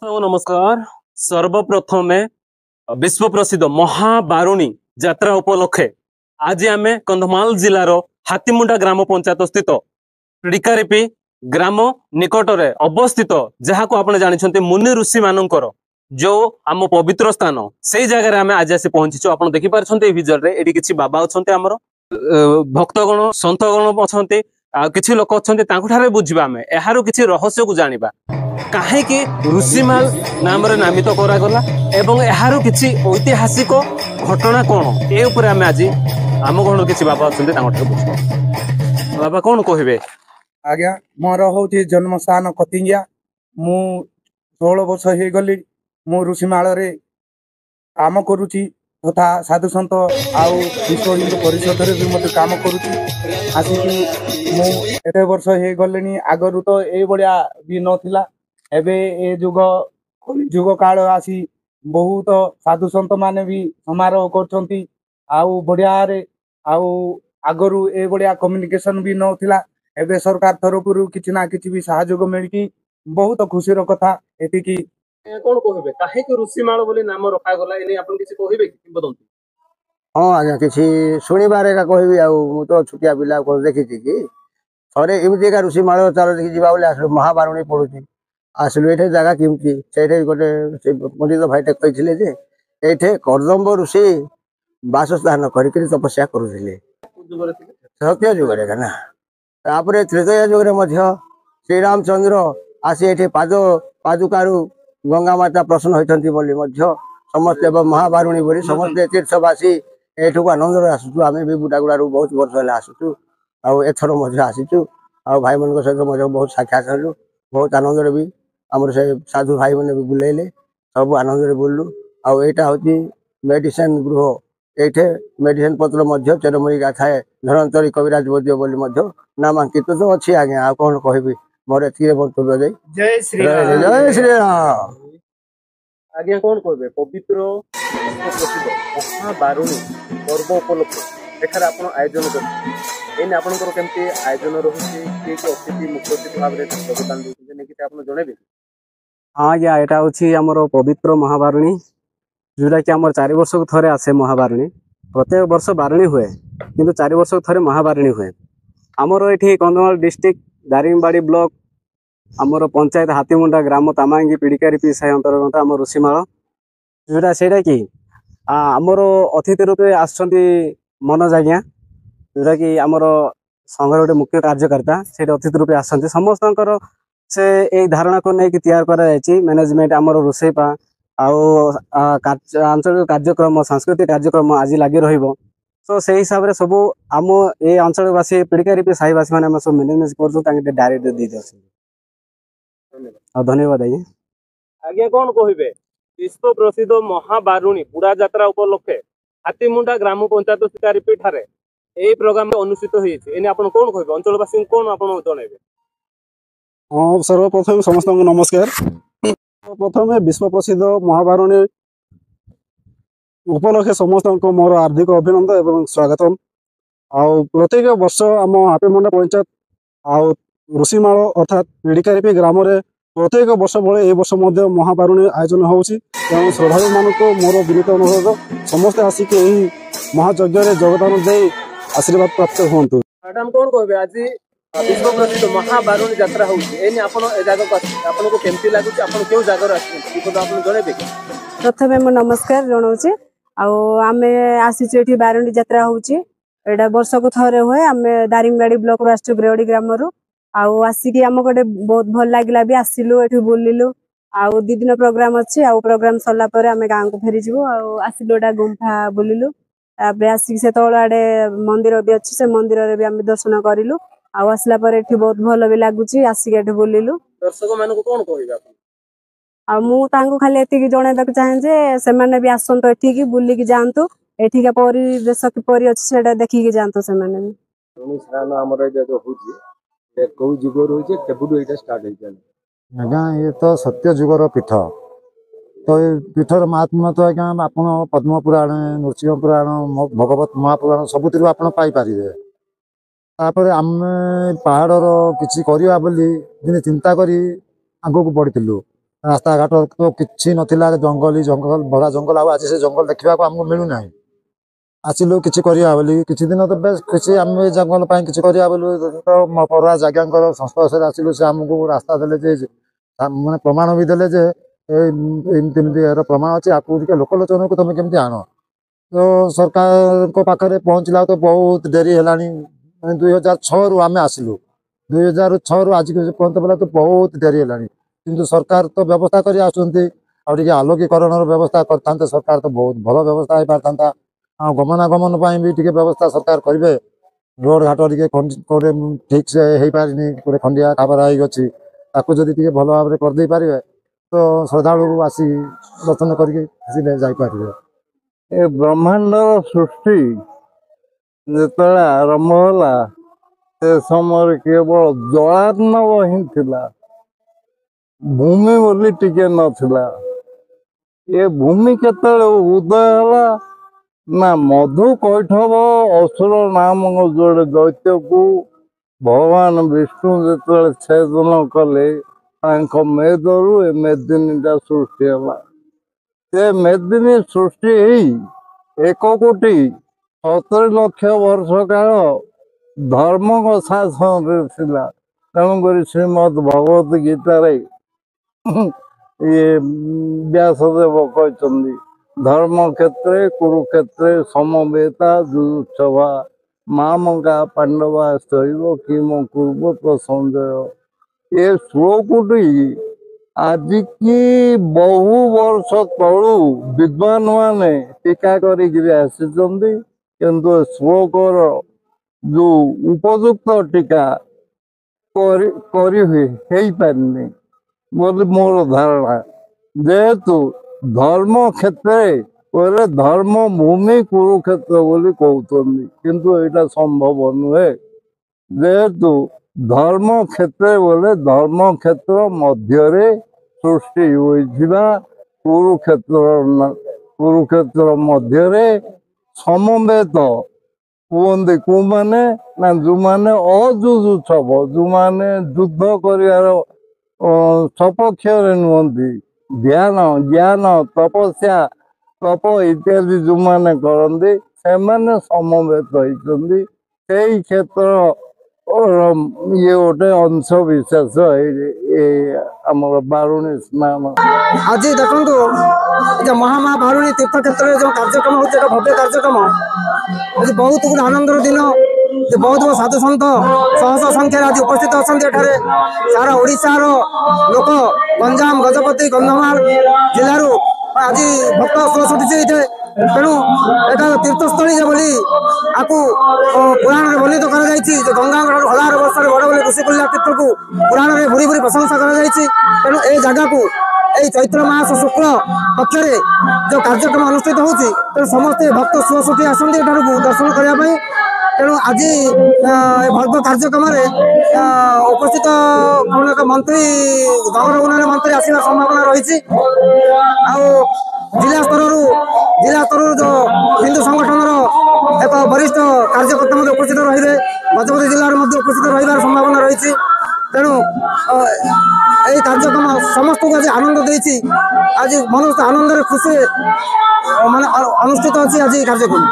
नमस्कार। सर्वप्रथमे विश्व प्रसिद्ध महाबारुणी यात्रा उपलक्षे आज आम कंधमाल जिलार हातीमुंडा ग्राम पंचायत स्थित टिकारीपी ग्राम निकटरे अवस्थित जहाँ को आपने जानते मुनि ऋषि मानकर जो आम पवित्र स्थान से जगह आम आज आसी पहुंचीचु। आप देखिपारे विजर ये किसी बाबा अच्छा आमर भक्तगण सतगण अच्छा किसी लोक अच्छा बुझा आम यार किसी रहस्य को जाना कहीं ऋषिमाल नाम नामित करागला एवं यार किसी ऐतिहासिक घटना कौन ये आम आज आम घर किसी बाबा अच्छा बुझ बाबा कौन कहे आज्ञा मोर हूँ जन्मस्थान कतिंगिया मु 16 वर्ष हो गली मु ऋषिमाल काम करुची तथा साधु सन्त आउ विश्व हिंदू परिषद भी मत काम करुची आसिकी मु एते वर्ष हो गले आगरू तो ये भाया भी नथिला एबे ए जुग काल आसी बहुत साधु सन्त माने भी समारोह करछंती आउ बढ़िया रे आउ आगरू ए बढ़िया कम्युनिकेशन भी नथिला एबे सरकार तरफ किसी ना किसी भी सहयोग मिलकी बहुत खुशी कथा एतिकी कौन कहे कहीं ऋषिमाल बोली नाम रखा गला एने आपन किसी कहिबे किंबदंती। हाँ आज्ञा किसी शुणिबार एका कहबी आउ तो छुटिया पिला को देखी कि थरे एमती एका ऋषिमाल चाल देखि जीवा बोले आसलु महाबारुणी पड़ुची आसलु एठे जगह केमती सेठे गोटे पंडित भाईटे कहिथिले जे एठे कर्दम्ब ऋषि वासस्थान करिकरी तपस्या करुथिले सत्य जुगरे ना तापरे त्रेतया जुगरे मध्य श्री रामचंद्र आसी एठे पादुकारु गंगा माता प्रसन्न होइथंती बोली मध्य समस्त महाबारुणी बोली समस्त तीर्थवासी एठू आनंद आसुचु आम भी बुटागुड़ारू बहुत वर्ष है आसुचु आथर आसीचु आ भाई मान सहित बहुत साक्षात हलु बहुत आनंद भी आम से साधु भाई मैंने भी बुलेले सब आनंद बुलू आईटा हूँ मेडिसिन गृह ये मेडिसिन पत्र चेरमुरी गाथाए धनंतरी कविराज बद्य बोली नामांकित तो अच्छी आज्ञा आ कौन कहबी मोर एतिके मंतव्य दे जय श्री जय श्री राम। आज्ञा कौन कहे पवित्र महाबारुणी पर्व उपलक्षे एखार आप आयोजन कर आपंकर आयोजन रही अतिथि मुख्य अतिथि भाव में योगदान देते जनइबे। हाँ आज्ञा यहाँ हूँ आमर पवित्र महाबारुणी जोटा कि आम 4 वर्ष को थे आसे महाबारुणी प्रत्येक वर्ष बारुणी हुए किंतु 4 वर्ष को थे महाबारुणी हुए आमर ये कंधमाल डिस्ट्रिक्ट दारिंगबाड़ी ब्लॉक आमर पंचायत हातीमुंडा ग्राम तामांगी पिड़िकारी पी साई अंतर्गत आम ऋषिमाल जोटा से आमर अतिथि रूपे आसुँच मनोज आज्ञा जोटा कि आमर संघर गोटे मुख्य कार्यकर्ता से अतिथि रूपे आसुँच समस्त से एक धारणा को लेकिन तैयार कर मैनेजमेंट आमर रोषेपा आंचलिक कार्यक्रम सांस्कृतिक कार्यक्रम आज लगी रहिबो तो से हिसाब से सब आम ए अंचलवासी पिड़िकारी साहीवासी मैंने सब मैनेजमेंट कर डायरेक्ट दी धन्यवाद आज्ञा। आज्ञा कौन कहे विश्व प्रसिद्ध महाबारुणी पूरा यात्रा उपलक्षे हातीमुंडा ग्राम पंचायत टिकारीपी ठारे यही प्रोग्राम अनुष्ठित होने आप कौन कहे अंचलवासी कौन आप जनइबे। हाँ सर्वप्रथम समस्त नमस्कार। प्रथम विश्व प्रसिद्ध महाबारुणी उपलक्षे समस्त मोर हार्दिक अभिनंदन एवं स्वागतम प्रत्येक वर्ष आम हातीमुंडा पंचायत आउ ऋषिमाल अर्थात पिड़िकारी ग्राम में प्रत्येक वर्ष भाई ए वर्ष महाबारुणी आयोजन होउछि श्रद्धालु मानक मोर विनीत अनुरोध समस्त आसिक महायज्ञ योगदान दे आशीर्वाद प्राप्त हूँ। मैडम कौन कहे आज विश्व प्रसिद्ध महाबारुणी यात्रा होनी आपको केमती लगुच क्यों जगह जनइबे। प्रथमे मो नमस्कार जनाऊे आम आसी बारुणी यात्रा होची एटा वर्ष को थरे हुए आम दारिंगबाड़ी ब्लॉक राष्ट्रीय ग्रेवड़ी ग्राम आसिकी आम गोटे बहुत भल लगे भी आसिलु एठी बुलिलु आउ 2 दिन प्रोग्राम अच्छी प्रोग्राम सरला पर आम गाँव को फेरीजु आसिलु एटा गुंफा बुलिलु आसिक से तल आड़े मंदिर भी अच्छी से मंदिर भी आम दर्शन करूँ आसला पर एठी बहुत भल भी लगुच आसिक एठी बुलिलु दर्शक मान कौन कह मु खाली एतिकी जनइबा चाहे जे सेमाने भी आसंतो एठिकी बुलिकी जांतु एठिका परिवेश किपरि अछि सेटा देखिकी जांतु सेमाने भी स्नान हमर जो होची को जुग रही केबुडू एटा स्टार्ट होइछन आज्ञा ये तो सत्य जुगर पीठ तो पीठर महात्मा तो आज्ञा आपण पद्म पुराण नृसिंह पुराण भगवत महापुराण सबुतिर आपण पाई पारिबे तापर आम पहाड़र किछि करिया बोली दिने चिंता करी आगो को बढ़िथिलु ରାସ୍ତାଘାଟ ତ କିଛି ନଥିଲା, ଜଙ୍ଗଲ ଭରା ଜଙ୍ଗଲ। ଆଉ ଆଜି ସେ ଜଙ୍ଗଲ ଦେଖିବାକୁ ଆମକୁ ମିଳୁନାହିଁ। ଆସିଲୁ କିଛି କରିବା ବୋଲି, କିଛି ଦିନ ତ ବେଶ କିଛି ଆମେ ଜଙ୍ଗଲ ପାଇଁ କିଛି କରିବା ବୋଲି ତ ପରା ଜାଗାଙ୍କର ସଂସ୍ପର୍ଶରେ ଆସିଲୁ। ସେ ଆମକୁ ରାସ୍ତା ଦେଲେ ଯେ ମାନେ ପ୍ରମାଣ ବି ଦେଲେ ଯେ ଏମିତି ଏମିତି ଏହାର ପ୍ରମାଣ ଅଛି, ଆକୁ ଟିକେ ଲୋକଲୋଚନକୁ ତମେ କେମିତି ଆଣ। ତ ସରକାରଙ୍କ ପାଖରେ ପହଞ୍ଚିଲା ତ ବହୁତ ଡେରି ହେଲାଣି। ମାନେ 2006ରୁ ଆମେ ଆସିଲୁ, 2006ରୁ ଆଜି ପର୍ଯ୍ୟନ୍ତ ବୋଲେ ତ ବହୁତ ଡେରି ହେଲାଣି। କିନ୍ତୁ ସରକାର ତ ବ୍ୟବସ୍ଥା କରି ଆସୁଛନ୍ତି। ଆଉ ଟିକେ ଆଲୋକୀକରଣର ବ୍ୟବସ୍ଥା କରିଥାନ୍ତେ ସରକାର ତ ବହୁତ ଭଲ ବ୍ୟବସ୍ଥା ହେଇପାରିଥାନ୍ତା। ଆଉ ଗମନାଗମନ ପାଇଁ ବି ଟିକେ ବ୍ୟବସ୍ଥା ସରକାର କରିବେ। ରୋଡ ଘାଟ ଟିକେ ଠିକ ସେ ହେଇପାରିନି, ଗୋଟେ ଖଣ୍ଡିଆ ଖାବରା ହେଇକି, ତାକୁ ଯଦି ଟିକେ ଭଲ ଭାବରେ କରିଦେଇ ପାରିବେ ତ ଶ୍ରଦ୍ଧାଳୁ ଆସି ଦର୍ଶନ କରିକି ଆସିଲେ ଯାଇପାରିବେ। ଏ ବ୍ରହ୍ମାଣ୍ଡର ସୃଷ୍ଟି ଯେତେବେଳେ ଆରମ୍ଭ ହେଲା ସେ ସମୟରେ କେବଳ ଜଳାର୍ଣ୍ଣବ ହିଁ ଥିଲା, ଭୂମି ବୋଲି ଟିକେ ନଥିଲା। ଏ ଭୂମି କେତେବେଳେ ଉଦୟ ହେଲା ନା ମଧୁ କୈଠବ ଅସୁର ନାମକ ଯୋଡ଼େ ଦୈତ୍ୟକୁ ଭଗବାନ ବିଷ୍ଣୁ ଯେତେବେଳେ ଛେଦନ କଲେ, ତାଙ୍କ ମେଦରୁ ଏ ମେଦିନୀଟା ସୃଷ୍ଟି ହେଲା। ସେ ମେଦିନୀ ସୃଷ୍ଟି ହେଇ 1,70,00,000 ବର୍ଷ କାଳ ଧର୍ମଙ୍କ ଶାସନରେ ଥିଲା। ତେଣୁକରି ଶ୍ରୀମଦ୍ ଭଗବତ ଗୀତାରେ ଇଏ ବ୍ୟାସଦେବ କହିଛନ୍ତି, ଧର୍ମ କ୍ଷେତ୍ରେ କୁରୁକ୍ଷେତ୍ରେ ସମବେତା ଯୁଯୁତ୍ସବା ମାମକା ପାଣ୍ଡବା ଶୈବ କିମ କୁର୍ବତ ସଞ୍ଜୟ। ଏ ଶ୍ଲୋକଟି ଆଜିକି ବହୁ ବର୍ଷ ତଳୁ ବିଦ୍ୱାନ ମାନେ ଟୀକା କରିକିରି ଆସିଛନ୍ତି, କିନ୍ତୁ ଶ୍ଲୋକର ଯୋଉ ଉପଯୁକ୍ତ ଟୀକା କରି ହେଇପାରିନି ବୋଲି ମୋର ଧାରଣା। ଯେହେତୁ ଧର୍ମ କ୍ଷେତ୍ରରେ କହିଲେ ଧର୍ମ ଭୂମି କୁରୁକ୍ଷେତ୍ର ବୋଲି କହୁଛନ୍ତି, କିନ୍ତୁ ଏଇଟା ସମ୍ଭବ ନୁହେଁ। ଯେହେତୁ ଧର୍ମ କ୍ଷେତ୍ର ବୋଲେ ଧର୍ମ କ୍ଷେତ୍ର ମଧ୍ୟରେ ସୃଷ୍ଟି ହୋଇଥିବା କୁରୁକ୍ଷେତ୍ର ମଧ୍ୟରେ ସମବେତ କୁହନ୍ତି କୋଉମାନେ ନା ଯୋଉମାନେ ଅଯୁଯୁତ୍ସବ, ଯୋଉମାନେ ଯୁଦ୍ଧ କରିବାର ସପକ୍ଷରେ ନୁହନ୍ତି, ଜ୍ଞାନ ତପସ୍ୟା ତପ ଇତ୍ୟାଦି ଯୋଉମାନେ କରନ୍ତି ସେମାନେ ସମବେତ ହେଇଛନ୍ତି। ସେଇ କ୍ଷେତ୍ର ଇଏ ଗୋଟେ ଅଂଶ ବିଶେଷ ଆମର ବାରୁଣୀ ସ୍ନାନ। ଆଜି ଦେଖନ୍ତୁ ମହାମା ବାରୁଣୀ ତୀର୍ଥ କ୍ଷେତ୍ରରେ ଯେଉଁ କାର୍ଯ୍ୟକ୍ରମ ହେଉଛି, ଏକ ଭବ୍ୟ କାର୍ଯ୍ୟକ୍ରମ। ଆଜି ବହୁତ ଗୋଟେ ଆନନ୍ଦର ଦିନ। ବହୁତ ସାଧୁ ସନ୍ଥ ଶହ ଶହ ସଂଖ୍ୟାରେ ଆଜି ଉପସ୍ଥିତ ଅଛନ୍ତି ଏଠାରେ। ସାରା ଓଡ଼ିଶାର ଲୋକ, ଗଞ୍ଜାମ, ଗଜପତି, କନ୍ଧମାଳ ଜିଲ୍ଲାରୁ ଆଜି ଭକ୍ତ ସୁଅ ଛୁଟିଛି ଏଇଠି। ତେଣୁ ଏଟା ତୀର୍ଥସ୍ଥଳୀ ବୋଲି ଆକୁ ପୁରାଣରେ ବର୍ଣ୍ଣିତ କରାଯାଇଛି। ଯେ ଗଙ୍ଗାଙ୍କ ଠାରୁ 1000 ବର୍ଷରେ ବଡ଼ ବୋଲି ଋଷିକୁଲ୍ୟା ତୀର୍ଥକୁ ପୁରାଣରେ ଭୁରି ଭୁରି ପ୍ରଶଂସା କରାଯାଇଛି। ତେଣୁ এই ଜାଗାକୁ এই ଚୈତ୍ର ମାସ ଶୁକ୍ଳ ପକ୍ଷରେ ଯେଉଁ କାର୍ଯ୍ୟକ୍ରମ ଅନୁଷ୍ଠିତ ହେଉଛି, ତେଣୁ ସମସ୍ତେ ଭକ୍ତ ସୁଅ ଛୁଟି ଆସନ୍ତି ଏଠାକୁ ଦର୍ଶନ କରିବା ପାଇଁ। ତେଣୁ ଆଜି ଭବ୍ୟ କାର୍ଯ୍ୟକ୍ରମରେ ଉପସ୍ଥିତ ଅନେକ ମନ୍ତ୍ରୀ, ନଗର ଉନ୍ନୟନ ମନ୍ତ୍ରୀ ଆସିବାର ସମ୍ଭାବନା ରହିଛି। ଆଉ ଜିଲ୍ଲା ସ୍ତରରୁ ଯେଉଁ ହିନ୍ଦୁ ସଂଗଠନର ଏକ ବରିଷ୍ଠ କାର୍ଯ୍ୟକର୍ତ୍ତା ମଧ୍ୟ ଉପସ୍ଥିତ ରହିବେ, ଗଜପତି ଜିଲ୍ଲାରେ ମଧ୍ୟ ଉପସ୍ଥିତ ରହିବାର ସମ୍ଭାବନା ରହିଛି। ତେଣୁ এই କାର୍ଯ୍ୟକ୍ରମ ସମସ୍ତଙ୍କୁ ଆଜି ଆନନ୍ଦ ଦେଇଛି। ଆଜି ମନସ୍ଥ ଆନନ୍ଦରେ ଖୁସିରେ ମାନେ ଅନୁଷ୍ଠିତ ଅଛି ଆଜି କାର୍ଯ୍ୟକ୍ରମ।